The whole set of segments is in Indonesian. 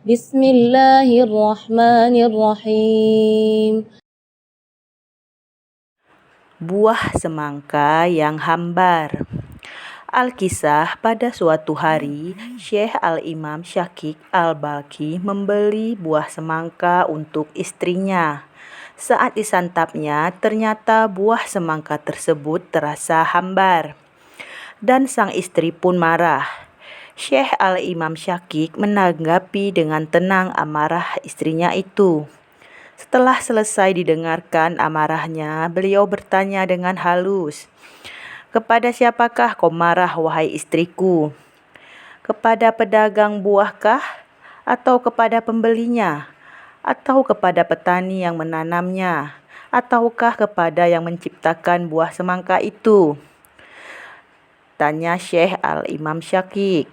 Bismillahirrahmanirrahim. Buah semangka yang hambar. Al-Kisah, pada suatu hari, Syekh Al-Imam Syakik Al-Balkhi membeli buah semangka untuk istrinya. Saat disantapnya, ternyata buah semangka tersebut terasa hambar. Dan sang istri pun marah. Syekh Al-Imam Syakik menanggapi dengan tenang amarah istrinya itu. Setelah selesai didengarkan amarahnya, beliau bertanya dengan halus, "Kepada siapakah kau marah, wahai istriku? Kepada pedagang buahkah? Atau kepada pembelinya? Atau kepada petani yang menanamnya? Ataukah kepada yang menciptakan buah semangka itu?" tanya Syekh Al-Imam Syakik.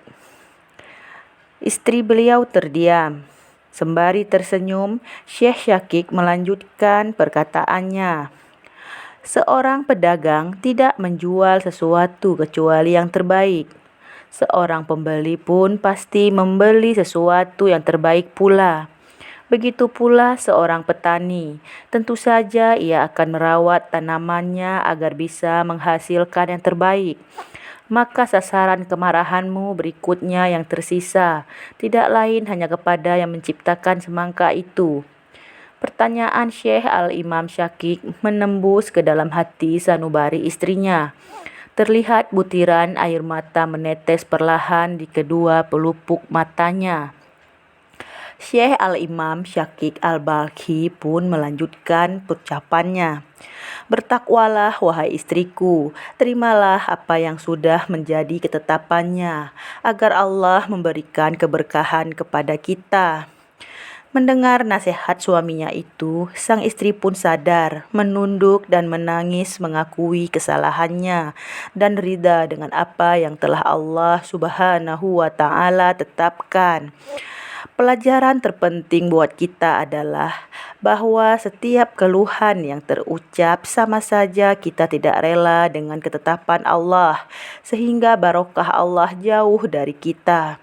Istri beliau terdiam. Sembari tersenyum, Syekh Syakik melanjutkan perkataannya. Seorang pedagang tidak menjual sesuatu kecuali yang terbaik. Seorang pembeli pun pasti membeli sesuatu yang terbaik pula. Begitu pula seorang petani, tentu saja ia akan merawat tanamannya agar bisa menghasilkan yang terbaik. Maka sasaran kemarahanmu berikutnya yang tersisa, tidak lain hanya kepada yang menciptakan semangka itu. Pertanyaan Syekh Al-Imam Syakik menembus ke dalam hati sanubari istrinya. Terlihat butiran air mata menetes perlahan di kedua pelupuk matanya. Syekh Al-Imam Syakik Al-Balkhi pun melanjutkan ucapannya. Bertakwalah, wahai istriku, terimalah apa yang sudah menjadi ketetapannya, agar Allah memberikan keberkahan kepada kita. Mendengar nasihat suaminya itu, sang istri pun sadar, menunduk dan menangis mengakui kesalahannya, dan ridha dengan apa yang telah Allah Subhanahu wa Ta'ala tetapkan. Pelajaran terpenting buat kita adalah bahwa setiap keluhan yang terucap sama saja kita tidak rela dengan ketetapan Allah, sehingga barokah Allah jauh dari kita.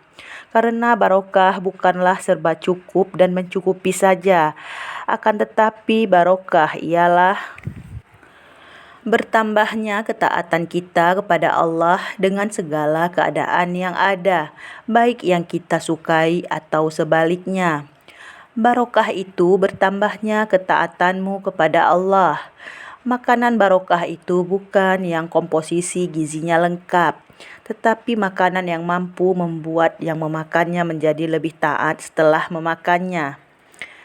Karena barokah bukanlah serba cukup dan mencukupi saja, akan tetapi barokah ialah bertambahnya ketaatan kita kepada Allah dengan segala keadaan yang ada, baik yang kita sukai atau sebaliknya. Barokah itu bertambahnya ketaatanmu kepada Allah. Makanan barokah itu bukan yang komposisi gizinya lengkap, tetapi makanan yang mampu membuat yang memakannya menjadi lebih taat setelah memakannya.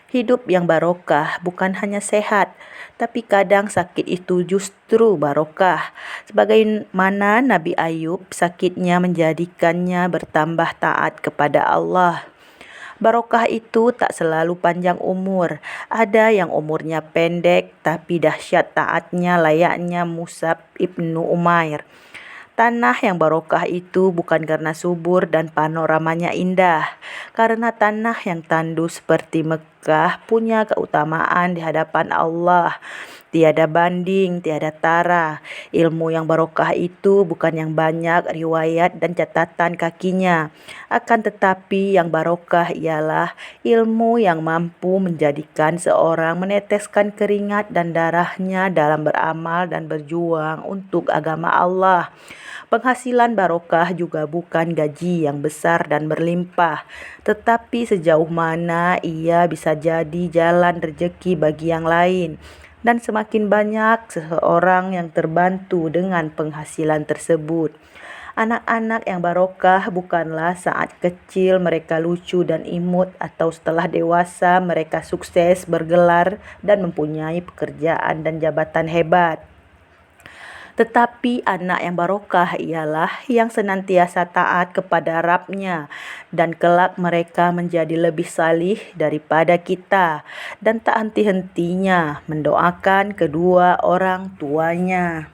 Hidup yang barokah bukan hanya sehat, tapi kadang sakit itu justru barokah. Sebagaimana Nabi Ayub, sakitnya menjadikannya bertambah taat kepada Allah. Barokah itu tak selalu panjang umur. Ada yang umurnya pendek tapi dahsyat taatnya layaknya Mus'ab ibnu Umair. Tanah yang barokah itu bukan karena subur dan panoramanya indah, karena tanah yang tandus seperti Mekah punya keutamaan di hadapan Allah. Tiada banding, tiada tara. Ilmu yang barokah itu bukan yang banyak riwayat dan catatan kakinya. Akan tetapi yang barokah ialah ilmu yang mampu menjadikan seorang meneteskan keringat dan darahnya dalam beramal dan berjuang untuk agama Allah. Penghasilan barokah juga bukan gaji yang besar dan berlimpah, tetapi sejauh mana ia bisa jadi jalan rezeki bagi yang lain. Dan semakin banyak seseorang yang terbantu dengan penghasilan tersebut. Anak-anak yang barokah bukanlah saat kecil mereka lucu dan imut atau setelah dewasa mereka sukses bergelar dan mempunyai pekerjaan dan jabatan hebat. Tetapi anak yang barokah ialah yang senantiasa taat kepada Rabb-Nya, dan kelak mereka menjadi lebih salih daripada kita, dan tak henti-hentinya mendoakan kedua orang tuanya.